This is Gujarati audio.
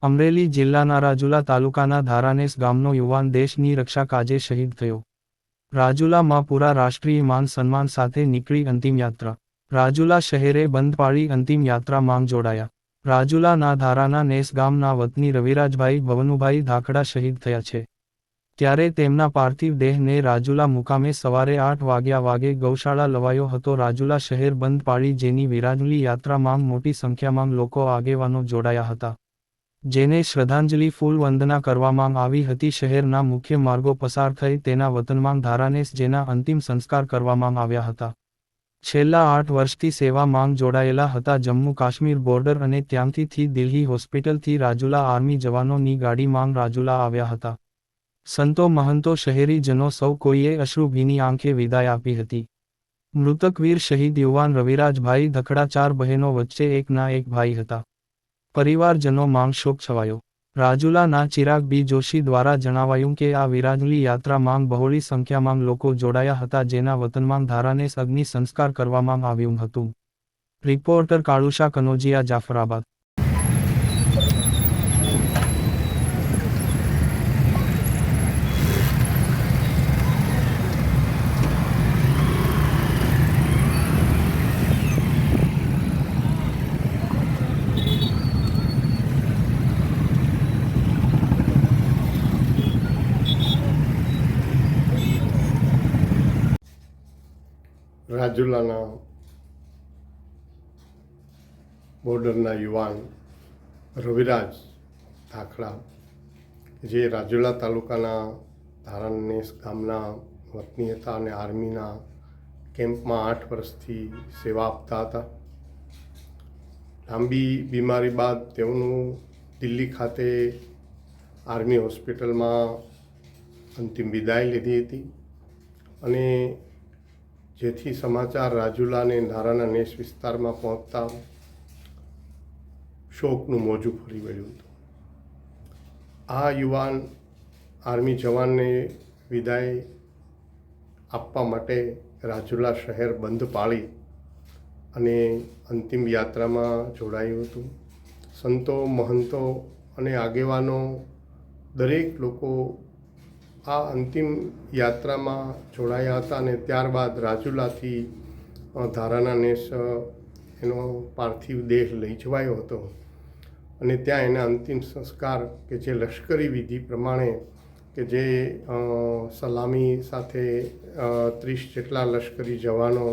અમરેલી જિલ્લાના રાજુલા તાલુકાના ધારાનેસ ગામનો યુવાન દેશની રક્ષા કાજે શહીદ થયો. રાજુલામાં પૂરા રાષ્ટ્રીય માન સન્માન સાથે નીકળી અંતિમ યાત્રા. રાજુલા શહેરે બંધ પાળી અંતિમ યાત્રામાં જોડાયા. રાજુલાના ધારાના નેસ ગામના વતની રવિરાજભાઈ ભવનુભાઈ ધાખડા શહીદ થયા છે. ત્યારે તેમના પાર્થિવ દેહને રાજુલા મુકામે સવારે 8 વાગે ગૌશાળા લવાયો હતો. રાજુલા શહેર બંધ પાળી જેની વિરાજલી યાત્રામાં મોટી સંખ્યામાં લોકો આગેવાનો જોડાયા હતા, જેને શ્રદ્ધાંજલિ ફૂલ વંદના કરવામાં આવી હતી. શહેરના મુખ્ય માર્ગો પસાર થઈ તેના વતનમાં ધારાનેસ જેના અંતિમ સંસ્કાર કરવામાં આવ્યા હતા. છેલ્લા 8 વર્ષથી સેવામાં જોડાયેલા હતા. જમ્મુ કાશ્મીર બોર્ડર અને ત્યાંથી દિલ્હી હોસ્પિટલથી રાજુલા આર્મી જવાનોની ગાડીમાં રાજુલા આવ્યા હતા. સંતો મહંતો શહેરીજનો સૌ કોઈએ અશ્રુભીની આંખે વિદાય આપી હતી. મૃતક વીર શહીદ યુવાન રવિરાજભાઈ ધખડા 4 બહેનો વચ્ચે એકના એક ભાઈ હતા. પરિવારજનો માંગ શોક છવાયો. રાજુલાના ચિરાગ બી જોશી દ્વારા જણાવાયું કે આ વિરાજલી યાત્રામાં બહોળી સંખ્યામાં લોકો જોડાયા હતા, જેના વતનમાં ધારાનેસ અગ્નિ સંસ્કાર કરવામાં આવ્યું હતું. રિપોર્ટર કાળુશા કનોજિયા, જાફરાબાદ. રાજુલાના બોર્ડરના યુવાન રવિરાજ ધાખડા, જે રાજુલા તાલુકાના ધારાનેસ ગામના વતની હતા અને આર્મીના કેમ્પમાં 8 વર્ષથી સેવા આપતા હતા. લાંબી બીમારી બાદ તેઓનું દિલ્હી ખાતે આર્મી હોસ્પિટલમાં અંતિમ વિદાય લીધી હતી અને જેથી સમાચાર રાજુલા અને ધારાના નેસ વિસ્તારમાં પહોંચતા શોકનું મોજું ફરી વળ્યું હતું. આ યુવાન આર્મી જવાનને વિદાય આપવા માટે રાજુલા શહેર બંધ પાળી અને અંતિમ યાત્રામાં જોડાયું હતું. સંતો મહંતો અને આગેવાનો દરેક લોકો આ અંતિમ યાત્રામાં જોડાયા હતા અને ત્યારબાદ રાજુલાથી ધારાના નેસ એનો પાર્થિવ દેહ લઈ જવાયો હતો અને ત્યાં એના અંતિમ સંસ્કાર કે જે લશ્કરી વિધિ પ્રમાણે કે જે સલામી સાથે 30 જેટલા લશ્કરી જવાનો